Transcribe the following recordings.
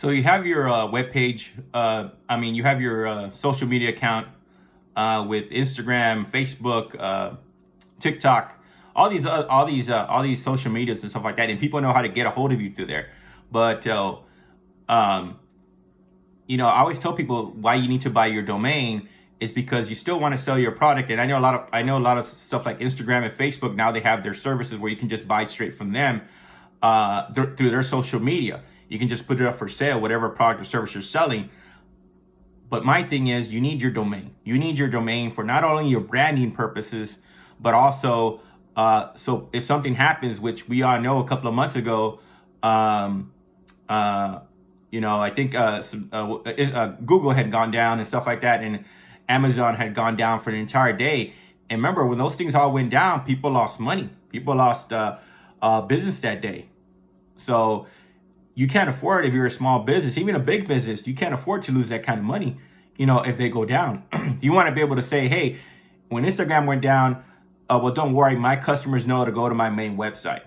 So you have your web page. You have your social media account with Instagram, Facebook, TikTok, all these social medias and stuff like that, and people know how to get a hold of you through there. But um, I always tell people why you need to buy your domain is because you still want to sell your product. And I know a lot of stuff like Instagram and Facebook now they have their services where you can just buy straight from them through their social media. You can just put it up for sale, whatever product or service you're selling. But my thing is, you need your domain. You need your domain for not only your branding purposes, but also so if something happens, which we all know a couple of months ago, um, I think Google had gone down and stuff like that, and Amazon had gone down for an entire day. And remember, when those things all went down, people lost money. People lost business that day. So you can't afford, if you're a small business, even a big business, you can't afford to lose that kind of money, if they go down. You want to be able to say, hey, when Instagram went down, well, don't worry, my customers know to go to my main website,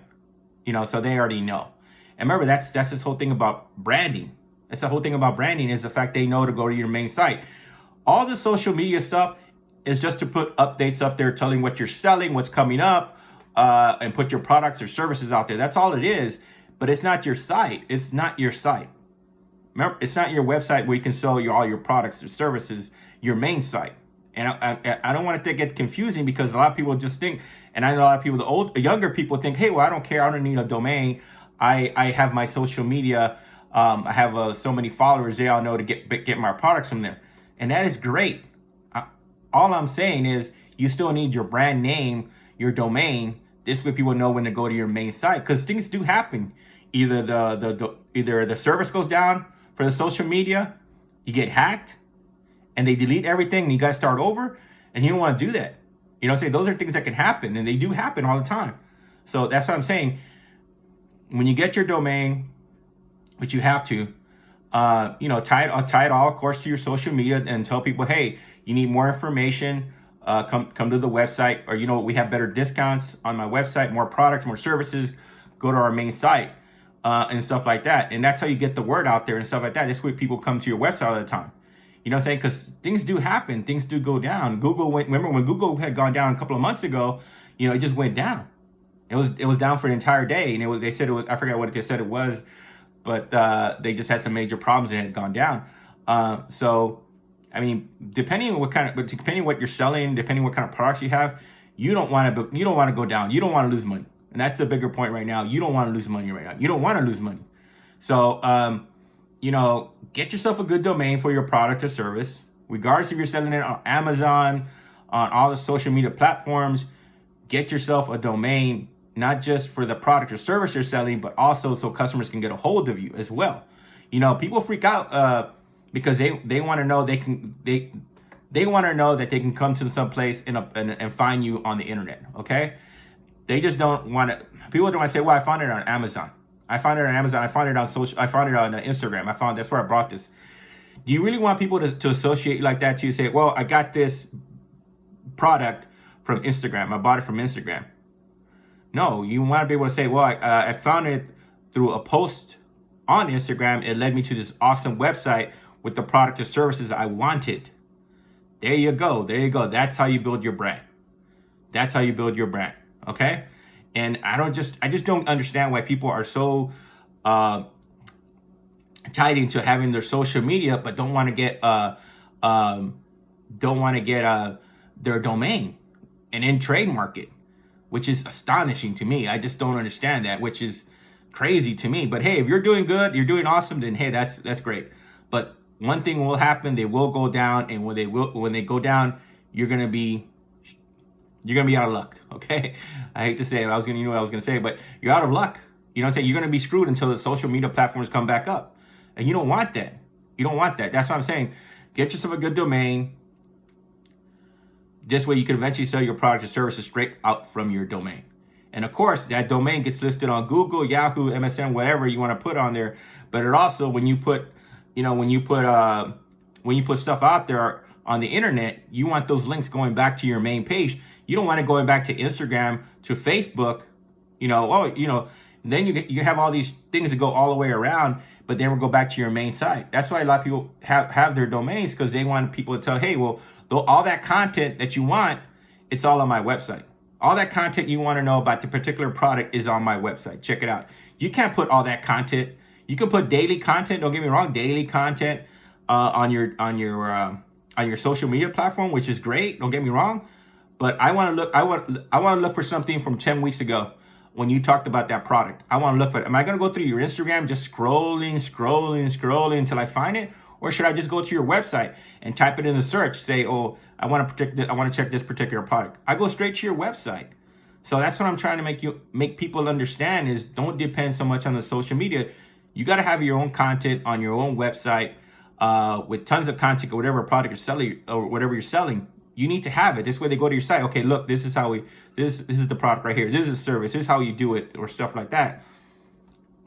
so they already know. And remember, that's this whole thing about branding. That's the whole thing about branding is the fact they know to go to your main site. All the social media stuff is just to put updates up there telling what you're selling, what's coming up, and put your products or services out there. That's all it is. But it's not your site. It's not your site. Remember, it's not your website where you can sell all your products or services, your main site. And I don't want it to get confusing because a lot of people just think, and I know a lot of people, the younger people think, hey, well, I don't care. I don't need a domain. I have my social media. I have so many followers. They all know to get my products from there. And that is great. All I'm saying is you still need your brand name, your domain. This way people know when to go to your main site because things do happen. Either either the service goes down for the social media, you get hacked, and they delete everything, and you got to start over, and you don't want to do that. Those are things that can happen, and they do happen all the time. So that's what I'm saying. When you get your domain, which you have to, tie it all, of course, to your social media and tell people, hey, you need more information. Come to the website, or we have better discounts on my website, more products, more services. Go to our main site and stuff like that, and that's how you get the word out there and stuff like that. This way, people come to your website all the time. You know what I'm saying? Because things do happen, things do go down. Remember when Google had gone down a couple of months ago? It just went down. It was down for an entire day, and they said it was. I forgot what they said it was, but they just had some major problems and it had gone down. So. I mean, depending on what you're selling, depending what kind of products you have, you don't want to go down. You don't want to lose money, and that's the bigger point right now. You don't want to lose money right now. You don't want to lose money. So, get yourself a good domain for your product or service, regardless if you're selling it on Amazon, on all the social media platforms. Get yourself a domain, not just for the product or service you're selling, but also so customers can get a hold of you as well. People freak out. Because they want to know they want to know that they can come to some place and find you on the internet. Okay, they just don't want to. People don't want to say, "Well, I found it on Amazon. I found it on Amazon. I found it on social. I found it on Instagram. That's where I brought this." Do you really want people to associate like that to you? Say, "Well, I got this product from Instagram. I bought it from Instagram." No, you want to be able to say, "Well, I found it through a post on Instagram. It led me to this awesome website with the product or services I wanted." There you go. There you go. That's how you build your brand. That's how you build your brand. Okay. And I just don't understand why people are so tied into having their social media, but don't want to get their domain and then trademark it, which is astonishing to me. I just don't understand that, which is crazy to me. But hey, if you're doing good, you're doing awesome, then hey, that's great. But one thing will happen, they will go down, and when they go down, you're gonna be out of luck. Okay, I hate to say it. I was gonna say, but you're out of luck. You know what I'm saying? You're gonna be screwed until the social media platforms come back up, and you don't want that. You don't want that. That's what I'm saying. Get yourself a good domain. This way, you can eventually sell your product or services straight out from your domain. And of course, that domain gets listed on Google, Yahoo, MSN, whatever you want to put on there. But it also, when you put stuff out there on the internet, you want those links going back to your main page. You don't want it going back to Instagram, to Facebook. then you have all these things that go all the way around, but then we'll go back to your main site. That's why a lot of people have their domains, because they want people to tell, hey, well, all that content that you want, it's all on my website. All that content you want to know about the particular product is on my website. Check it out. You can't put all that content. You can put daily content. Don't get me wrong, daily content on your social media platform, which is great. Don't get me wrong, but I want to look. I want to look for something from 10 weeks ago when you talked about that product. I want to look for it. Am I going to go through your Instagram just scrolling until I find it, or should I just go to your website and type it in the search? Say, oh, I want to check this particular product. I go straight to your website. So that's what I'm trying to make people understand is don't depend so much on the social media. You got to have your own content on your own website with tons of content or whatever product you're selling or whatever you're selling. You need to have it. This way they go to your site. Okay, look, this is how this is the product right here. This is a service. This is how you do it, or stuff like that.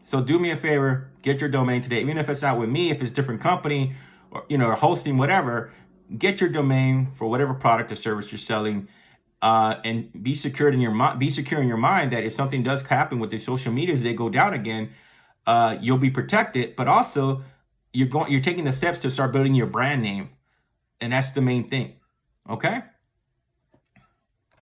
So do me a favor, get your domain today. Even if it's not with me, if it's a different company or or hosting, whatever, get your domain for whatever product or service you're selling. And be secure in your mind that if something does happen with the social medias, they go down again, you'll be protected. But also, you're taking the steps to start building your brand name, and that's the main thing. Okay.